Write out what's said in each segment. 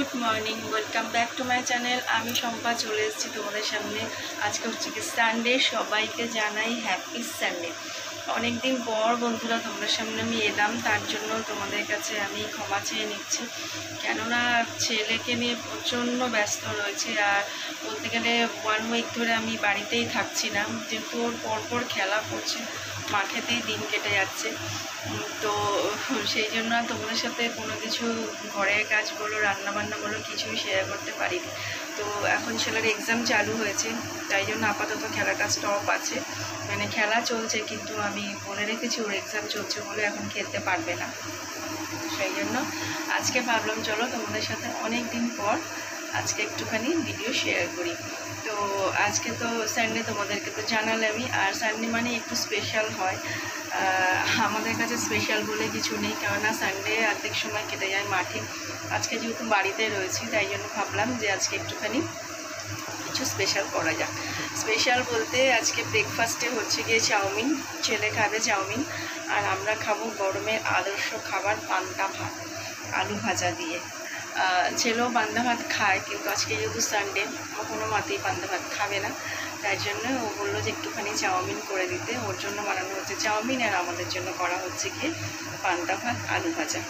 Good morning welcome back to my channel. आमी शम्पा चले एसेছি তোমাদের সামনে। আজকে হচ্ছে কি সানডে, সবাইকে জানাই হ্যাপি সানডে। অনেক দিন পর বন্ধুরা তোমাদের সামনে আমি এলাম, তার জন্য তোমাদের কাছে আমি ক্ষমা চেয়ে নিচ্ছি। কেননা ছেলেকে নিয়ে প্রচণ্ড ব্যস্ত রয়েছে, আর বলতে গেলে 1 উইক ধরে আমি বাড়িতেই থাকছি না, যেহেতু ওর পরপর খেলা করছে, মাঠেতেই দিন কেটে যাচ্ছে। তো সেই জন্য তোমাদের সাথে কোনো কিছু ঘরের কাজ বলো, রান্নাবান্না বলো, কিছুই শেয়ার করতে পারিনি। তো এখন ছেলের এক্সাম চালু হয়েছে, তাই জন্য আপাতত খেলাটা স্টপ আছে, মানে খেলা চলছে, কিন্তু আমি বলে রেখেছি ওর এক্সাম চলছে বলে এখন খেলতে পারবে না। সেই জন্য আজকে ভাবলাম চলো তোমাদের সাথে অনেক দিন পর আজকে একটুখানি ভিডিও শেয়ার করি। তো আজকে তো সানডে, তোমাদেরকে তো জানালামই, আর সানডে মানে একটু স্পেশাল হয়। আমাদের কাছে স্পেশাল বলে কিছু নেই, কেননা সানডে অর্ধেক সময় কেটে যায় মাঠে। আজকে যেহেতু বাড়িতে রয়েছি, তাই জন্য ভাবলাম যে আজকে একটুখানি কিছু স্পেশাল করা যাক। স্পেশাল বলতে আজকে ব্রেকফাস্টে হচ্ছে গিয়ে চাউমিন, ছেলে খাবে চাউমিন, আর আমরা খাবো গরমের আদর্শ খাবার পান্তা ভাত আলু ভাজা দিয়ে। ছেলেও পান্তা ভাত খায়, কিন্তু আজকে যেহেতু সানডে ও কোনো মতেই পান্তা ভাত খাবে না, তাই জন্য ও বললো যে একটুখানি চাউমিন করে দিতে। ওর জন্য বানানো হচ্ছে চাউমিন, আর আমাদের জন্য করা হচ্ছে কি পান্তা ভাত আলু ভাজা।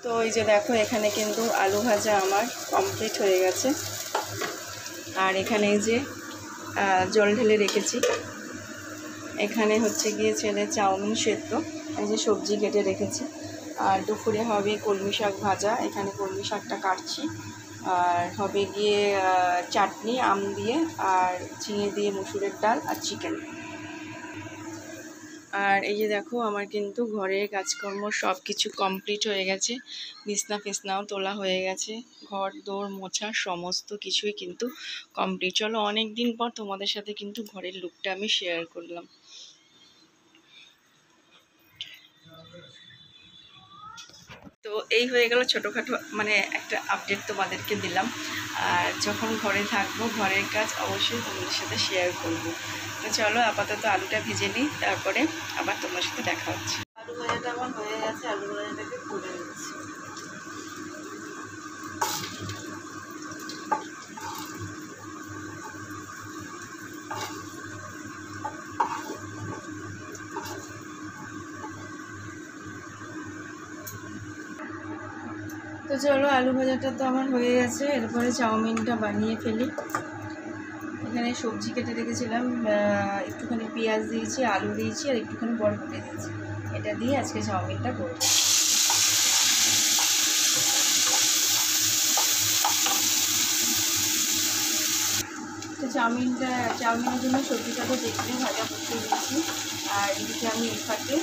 তো এই যে দেখো, এখানে কিন্তু আলু ভাজা আমার কমপ্লিট হয়ে গেছে, আর এখানে এই যে জল ঢেলে রেখেছি। এখানে হচ্ছে গিয়ে ছেলে চাউমিন সেদ্ধ, এই যে সবজি কেটে রেখেছি। আর দুপুরে হবে কলমি শাক ভাজা, এখানে কলমি শাকটা কাটছি। আর হবে গিয়ে চাটনি আম দিয়ে, আর ঝিঙে দিয়ে মুসুরের ডাল, আর চিকেন। আর এই যে দেখো, আমার কিন্তু ঘরের কাজকর্ম সব কিছু কমপ্লিট হয়ে গেছে, বিছনা ফিছনাও তোলা হয়ে গেছে, ঘর দোর মোছা সমস্ত কিছুই কিন্তু কমপ্লিট। চলো অনেক দিন পর তোমাদের সাথে কিন্তু ঘরের লুকটা আমি শেয়ার করলাম। তো এই হয়ে গেল ছোটোখাটো মানে একটা আপডেট তোমাদেরকে দিলাম। আর যখন ঘরে থাকবো, ঘরের কাজ অবশ্যই তোমাদের সাথে শেয়ার করব। তো চলো আপাতত আলুটা ভেজে নিই, তারপরে আবার তোমার সাথে দেখা হচ্ছে। আলু ভাজাটা আমার হয়ে গেছে, আলু ভাজাটাকে তুলে নিচ্ছি। তো চলো আলু ভাজাটা তো আমার হয়ে গেছে, এরপরে চাউমিনটা বানিয়ে ফেলি। এখানে সবজি কেটে রেখেছিলাম, একটুখানি পেঁয়াজ দিয়েছি, আলু দিয়েছি, আর একটুখানি বরবটি দিয়েছি। এটা দিয়ে আজকে চাউমিনটা করব। তো চাউমিনের জন্য সবজিটা তো দেখতে ভাজা বসিয়ে দিয়েছি, আর এদিকে আমি এই ফাঁকে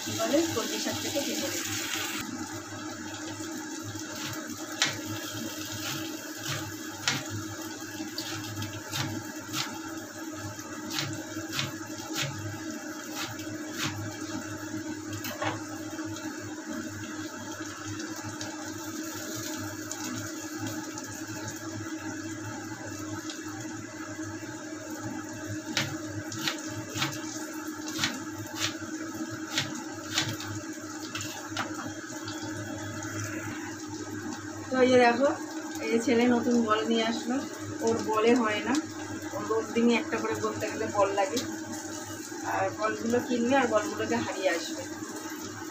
কী বলে কলমি শাকটাকে কেটে দিচ্ছি। তো এই যে দেখো, এই ছেলে নতুন বল নিয়ে আসলো, ওর বলে হয় না, ওর রোজ দিনই একটা করে বলতে গেলে বল লাগে, আর বলগুলো কিনবে আর বলগুলোকে হারিয়ে আসবে।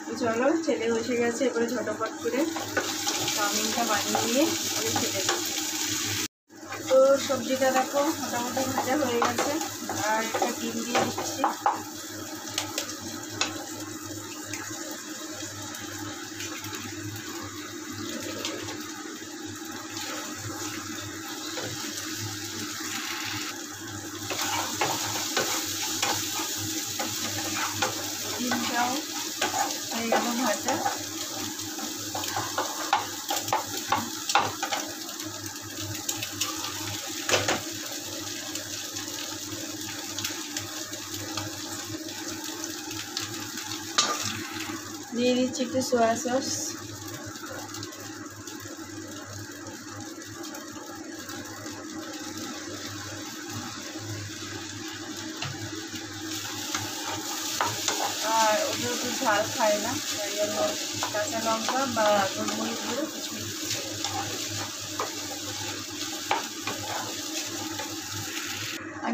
তো চলো, ছেলে বসে গেছে, এবারে ঝটপট করে চাউমিনটা বানিয়ে নিয়ে ওরে ছেলে দিচ্ছি। তো সবজিটা দেখো মোটামুটি ভাজা হয়ে গেছে, আর একটা ডিম দিয়ে দিচ্ছি। ডিমটাও হয়ে গেল ভাজা। দিয়ে দিচ্ছি একটু সোয়া সস, আর ওগুলো একটু ঝাল খায় না, তাই জন্য কাঁচা লঙ্কা বা গোলমরিচ গুঁড়ো কিছুই দিচ্ছি।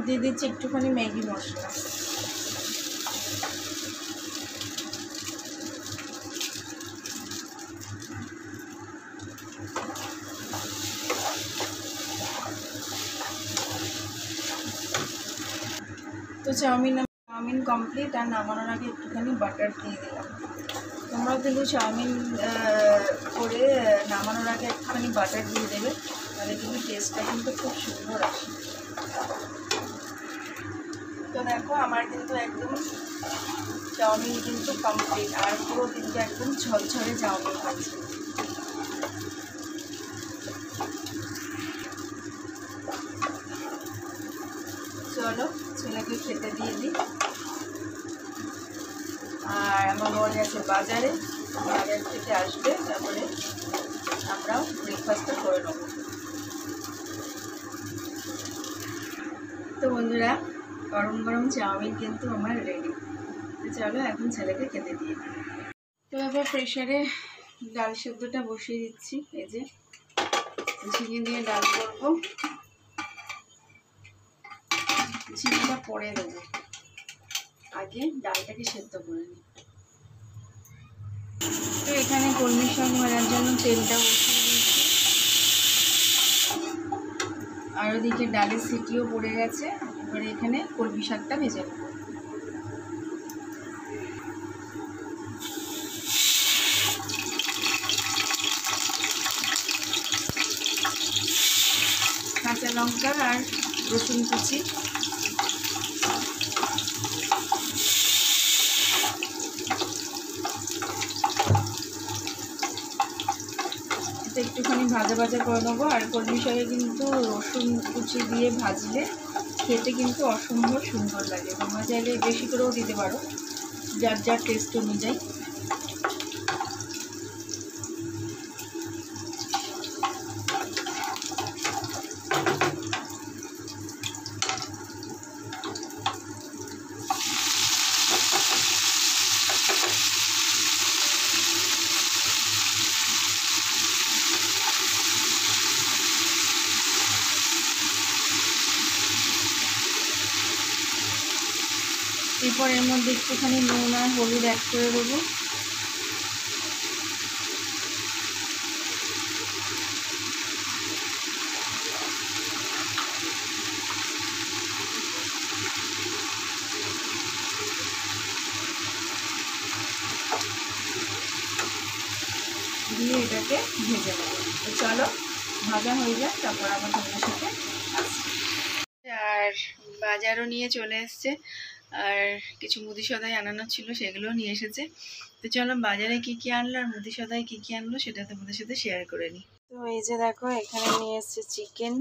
দিয়ে দিচ্ছি একটুখানি ম্যাগি মশলা। তো চাউমিন কমপ্লিট। আর নামানোর আগে একটুখানি বাটার দিয়ে দিলাম। তোমরাও কিন্তু চাউমিন করে নামানোর আগে একটুখানি বাটার দিয়ে দেবে, তাহলে কিন্তু টেস্টটা কিন্তু খুব সুন্দর আসে। তো দেখো আমার কিন্তু একদম চাউমিন কিন্তু কমপ্লিট, আর পুরো কিন্তু একদম ঝরঝরে চাউমিন হয়েছে। চলো ছেলেকে খেতে দিয়ে দিই। আর আমার বর গেছে বাজারে, বাজার থেকে আসবে, তারপরে আমরাও ব্রেকফাস্টটা করে নেব। তো বন্ধুরা, গরম গরম চাউমিন কিন্তু আমার রেডি। তো চলো এখন ছেলেকে খেতে দিয়ে দিই। তো এবার প্রেশারে ডাল সেদ্ধটা বসিয়ে দিচ্ছি। এই যে ঝিঙে দিয়ে ডাল করবো, ঝিঙেটা পরে দেবো, আগে ডালটাকে সেদ্ধ করে নিই। তো এখানে কলমি শাক ভাজার জন্য তেলটা বসিয়ে দিয়েছি, আর ওদিকে ডালের সিটিও পড়ে গেছে। এবারে এখানে কলমি শাকটা ভেজে নেব। কাঁচা লঙ্কা আর রসুন কুচি, একটুখানি ভাজা ভাজা করে নেবো। আর কলমি শাকে কিন্তু রসুন কুচি দিয়ে ভাজলে খেতে কিন্তু অসম্ভব সুন্দর লাগে। তোমরা চাইলে বেশি করেও দিতে পারো, যার যার টেস্ট অনুযায়ী। এরপর এর মধ্যে একটুখানি নুন আর হলুদ অ্যাড করে দেবো। দিয়ে এটাকে ভেজে নেব। তো চলো ভাজা হয়ে যায়, তারপর আবার তোমাদের সাথে আসছি। আর বাজারও নিয়ে চলে এসছে, আর কিছু মুদি সদাই আনানো ছিল সেগুলো নিয়ে এসেছে। তো চলো বাজারে কি কি আনলো আর মুদি সদাই কি কি আনলো সেটা তোমাদের সাথে শেয়ার করে নিই। তো এই যে দেখো এখানে নিয়ে এসছে চিকেন,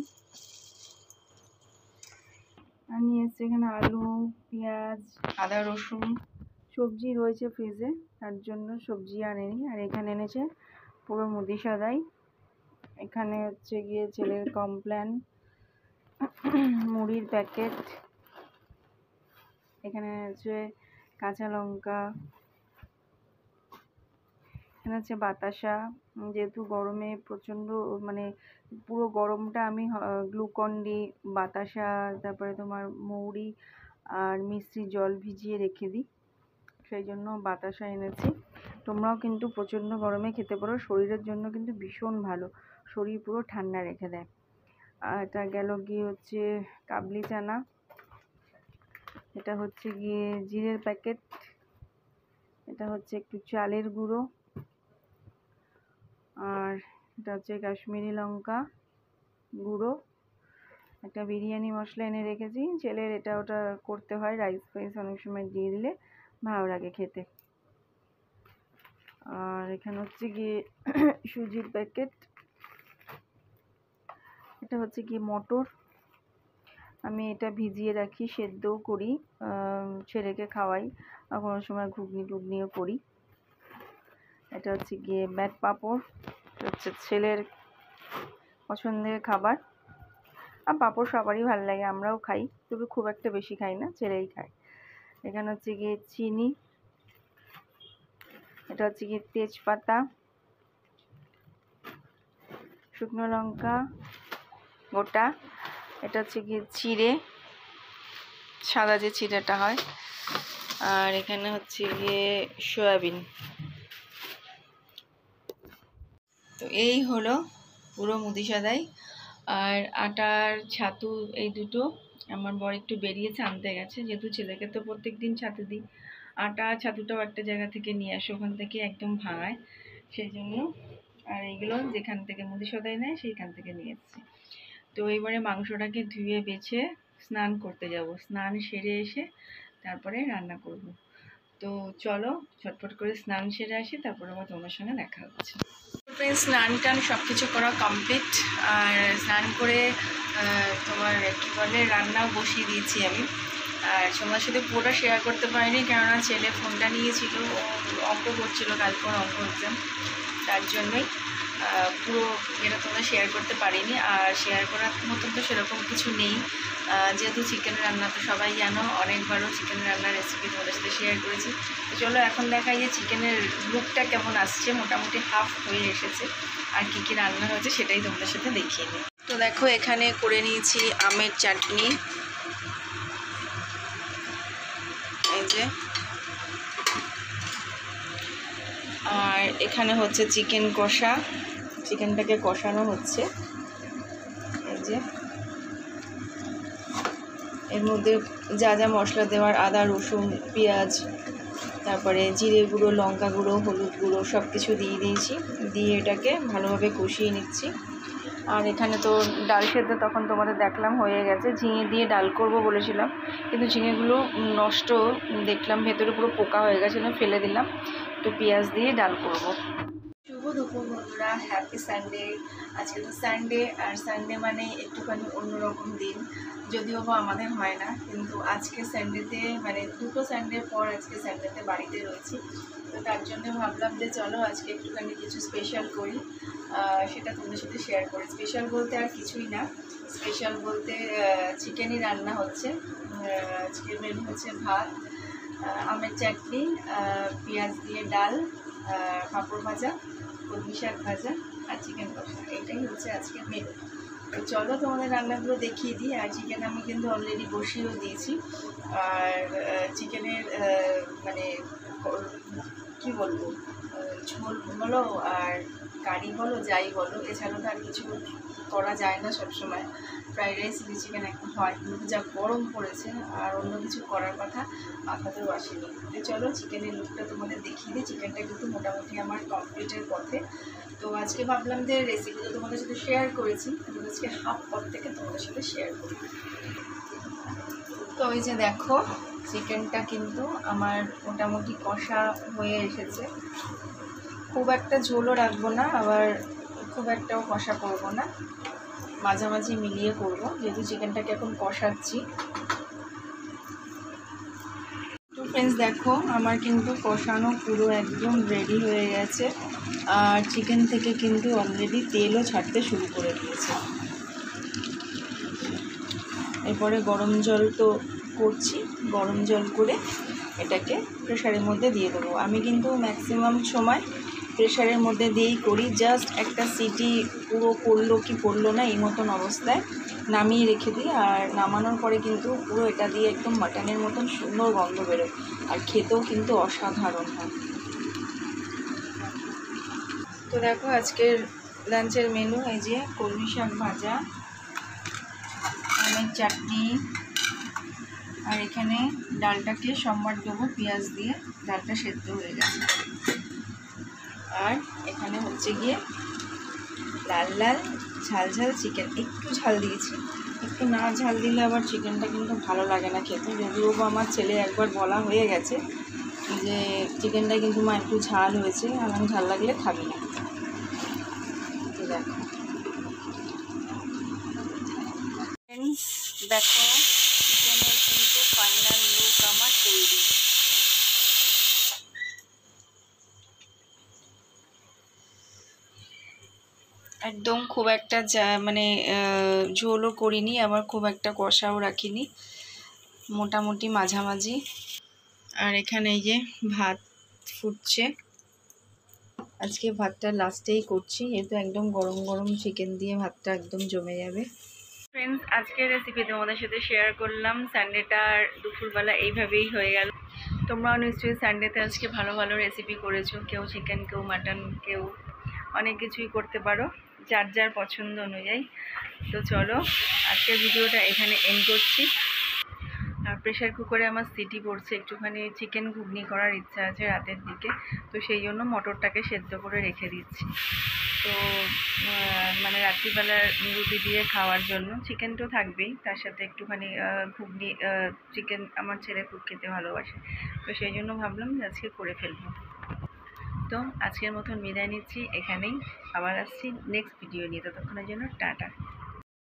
আর নিয়ে এসছে এখানে আলু, পেঁয়াজ, আদা, রসুন। সবজি রয়েছে ফ্রিজে, তার জন্য সবজি আনেনি। আর এখানে এনেছে পুরো মুদি সদাই। এখানে হচ্ছে গিয়ে ছেলের কমপ্ল্যান, মুড়ির প্যাকেট, এখানে আছে কাঁচা লঙ্কা, এখানে হচ্ছে বাতাসা। যেহেতু গরমে প্রচণ্ড মানে পুরো গরমটা আমি গ্লুকন ডি, বাতাসা, তারপরে তোমার মৌরি আর মিষ্টি জল ভিজিয়ে রেখে দিই, সেই জন্য বাতাসা এনেছি। তোমরাও কিন্তু প্রচণ্ড গরমে খেতে পারো, শরীরের জন্য কিন্তু ভীষণ ভালো, শরীর পুরো ঠান্ডা রেখে দেয়। আর এটা গেল গিয়ে হচ্ছে কাবলি চানা, এটা হচ্ছে গিয়ে জিরের প্যাকেট, এটা হচ্ছে একটু চালের গুঁড়ো, আর এটা হচ্ছে কাশ্মীরি লঙ্কা গুঁড়ো, একটা বিরিয়ানি মশলা এনে রেখেছি। ছেলের এটা ওটা করতে হয়, রাইস ফাইস অনেক সময় দিয়ে দিলে ভালো লাগে খেতে। আর এখানে হচ্ছে গিয়ে সুজির প্যাকেট, এটা হচ্ছে কি মটর, আমি এটা ভিজিয়ে রাখি, সেদ্ধও করি, ছেলেকে খাওয়াই, আর কোনো সময় ঘুগনি টুগনিও করি। এটা হচ্ছে গিয়ে ব্যাট পাঁপড়, হচ্ছে ছেলের পছন্দের খাবার। আর পাঁপড় সবারই ভালো লাগে, আমরাও খাই, তবে খুব একটা বেশি খাই না, ছেলেই খায়। এখানে হচ্ছে গিয়ে চিনি, এটা হচ্ছে গিয়ে তেজপাতা, শুকনো লঙ্কা গোটা, এটা হচ্ছে গিয়ে জিরে, সাদা যে চিড়াটা হয়। আর এখানে হচ্ছে গিয়ে সয়াবিন। তো এই হলো পুরো মুদি সাদাই। আর আটার ছাতু এই দুটো আমার বর একটু বেরিয়েছে, আনতে গেছে, যেহেতু ছেলেকে তো প্রত্যেক দিন ছাতু দিই। আটা ছাতুটাও একটা জায়গা থেকে নিয়ে আসে, ওখান থেকে একদম ভাঙায়, সেই জন্য। আর এইগুলো যেখান থেকে মুদি সদাই নেয় সেইখান থেকে নিয়ে এসেছি। তো এবারে মাংসটাকে ধুয়ে বেছে স্নান করতে যাব, স্নান সেরে এসে তারপরে রান্না করব। তো চলো ঝটপট করে স্নান সেরে আসি, তারপরে আবার তোমার সঙ্গে দেখা হচ্ছে। স্নান টান সব কিছু করা কমপ্লিট। আর স্নান করে তোমার কী বলে রান্নাও বসিয়ে দিয়েছি আমি। আর তোমার সাথে পুরোটা শেয়ার করতে পারিনি, কেননা ছেলে ফোনটা নিয়েছিল, অঙ্ক করছিল, কালকে অঙ্ক এক্সাম, তার জন্যই পুরো এটা তোমরা শেয়ার করতে পারিনি। আর শেয়ার করার মতন তো সেরকম কিছু নেই, যেহেতু চিকেন রান্না তো সবাই জানো, অনেকবারও চিকেন রান্নার রেসিপি তোমাদের সাথে শেয়ার করেছি। তো চলো এখন দেখাই যে চিকেনের লুকটা কেমন আসছে, মোটামুটি হাফ হয়ে এসেছে। আর কী কী রান্না হয়েছে সেটাই তোমাদের সাথে দেখিয়ে নিই। তো দেখো এখানে করে নিয়েছি আমের চাটনি, এই যে। আর এখানে হচ্ছে চিকেন কষা, চিকেনটাকে কষানো হচ্ছে, এই যে। এর মধ্যে যা যা মশলা দেওয়ার, আদা রসুন পেঁয়াজ, তারপরে জিরে গুঁড়ো, লঙ্কা গুঁড়ো, হলুদ গুঁড়ো সব কিছু দিয়ে দিয়েছি, দিয়ে এটাকে ভালোভাবে কষিয়ে নিচ্ছি। আর এখানে তো ডাল সেদ্ধ তখন তোমাদের দেখলাম হয়ে গেছে, ঝিঙে দিয়ে ডাল করব বলেছিলাম, কিন্তু ঝিঙেগুলো নষ্ট দেখলাম, ভেতরে পুরো পোকা হয়ে গেছে, ফেলে দিলাম। একটু পেঁয়াজ দিয়ে ডাল করব। শুভ দুপুর বন্ধুরা, হ্যাপি সানডে। আজকে তো সানডে, আর সানডে মানে একটুখানি অন্যরকম দিন, যদিও বা আমাদের হয় না, কিন্তু আজকে সানডেতে মানে দুটো সানডের পর আজকে সানডেতে বাড়িতে রয়েছি। তো তার জন্য ভাবলাম যে চলো আজকে একটুখানি কিছু স্পেশাল করি, সেটা তোমাদের সাথে শেয়ার করি। স্পেশাল বলতে আর কিছুই না, স্পেশাল বলতে চিকেনই রান্না হচ্ছে। আজকের মেনু হচ্ছে ভাত, আমের চাটনি, পেঁয়াজ দিয়ে ডাল, পাঁপড় ভাজা, কলমি শাক ভাজা আর চিকেন কষা, এটাই হচ্ছে আজকের মেনু। তো চলো তোমাদের রান্নাগুলো দেখিয়ে দিই। আর চিকেন আমি কিন্তু অলরেডি বসিয়েও দিয়েছি। আর চিকেনের মানে কী বলবো, ঝোল বলো আর কারি বলো, যাই বলো, এছাড়াও তো আর কিছু করা যায় না সবসময়। ফ্রাইড রাইস, চিলি চিকেন এখন হয়, কিন্তু যা গরম পড়েছে আর অন্য কিছু করার কথা মাথাতেও আসেনি। তো চলো চিকেনের লুকটা তোমাদের দেখিয়ে দিই। চিকেনটা কিন্তু মোটামুটি আমার কমপ্লিটের পথে। তো আজকে ভাবলাম যে রেসিপিটা তোমাদের সাথে শেয়ার করেছি, কিন্তু আজকে হাফ পথ থেকে তোমাদের সাথে শেয়ার করি। তো ওই যে দেখো চিকেনটা কিন্তু আমার মোটামুটি কষা হয়ে এসেছে। খুব একটা ঝোলও রাখবো না, আবার খুব একটাও কষা করবো না, মাঝামাঝি মিলিয়ে করব, যেহেতু চিকেনটাকে এখন কষাচ্ছি। তো ফ্রেন্ডস দেখো আমার কিন্তু কষানো পুরো একদম রেডি হয়ে গেছে, আর চিকেন থেকে কিন্তু অলরেডি তেলও ছাড়তে শুরু করে দিয়েছে। এরপরে গরম জল তো করছি, গরম জল করে এটাকে প্রেশারের মধ্যে দিয়ে দেবো। আমি কিন্তু ম্যাক্সিমাম সময় প্রেশারের মধ্যে দিয়েই করি, জাস্ট একটা সিটি পুরো পড়লো কি পড়লো না এই মতন অবস্থায় নামিয়ে রেখে দিই। আর নামানোর পরে কিন্তু পুরো এটা দিয়ে একদম মাটনের মতন সুন্দর গন্ধ বেরোয়, আর খেতেও কিন্তু অসাধারণ হয়। তো দেখো আজকের লাঞ্চের মেনু, এই যে কলমি শাক ভাজা, আমের চাটনি, আর এখানে ডালটাকে সম্বার দেবো পেঁয়াজ দিয়ে, ডালটা সেদ্ধ হয়ে গেছে। আর এখানে হচ্ছে গিয়ে লাল লাল ঝাল ঝাল চিকেন, একটু ঝাল দিয়েছি, একটু না ঝাল দিলে আবার চিকেনটা কিন্তু ভালো লাগে না খেতে। যদিও বা আমার ছেলে একবার বলা হয়ে গেছে যে চিকেনটা কিন্তু মা একটু ঝাল হয়েছে, আমার ঝাল লাগলে খাবি না। তো দেখো দেখো চিকেনের কিন্তু ফাইনাল লুক আমার তৈরি। একদম খুব একটা মানে ঝোলও করিনি, আবার খুব একটা কষাও রাখিনি, মোটামুটি মাঝামাঝি। আর এখানে এই যে ভাত ফুটছে, আজকে ভাতটা লাস্টেই করছি, যেহেতু একদম গরম গরম চিকেন দিয়ে ভাতটা একদম জমে যাবে। ফ্রেন্ডস, আজকের রেসিপি তোমাদের সাথে শেয়ার করলাম। সানডেটার দুপুরবেলা এইভাবেই হয়ে গেল। তোমরাও নিশ্চয়ই সানডেতে আজকে ভালো ভালো রেসিপি করেছো, কেউ চিকেন, কেউ মাটন, কেউ অনেক কিছুই করতে পারো যার যার পছন্দ অনুযায়ী। তো চলো আজকের ভিডিওটা এখানে এন্ড করছি। আর প্রেশার কুকারে আমার সিটি পড়ছে, একটুখানি চিকেন ঘুগনি করার ইচ্ছা আছে রাতের দিকে, তো সেই জন্য মটরটাকে সেদ্ধ করে রেখে দিচ্ছি। তো মানে রাত্রিবেলার রুটি দিয়ে খাওয়ার জন্য চিকেন তো থাকবেই, তার সাথে একটুখানি ঘুগনি, চিকেন আমার ছেলে খুব খেতে ভালোবাসে, তো সেই জন্য ভাবলাম যে আজকে করে ফেলবো। তো আজকের মতন বিদায় নিচ্ছি এখানেই, আবার আসছি নেক্সট ভিডিও নিয়ে। ততক্ষণের জন্য টাটা।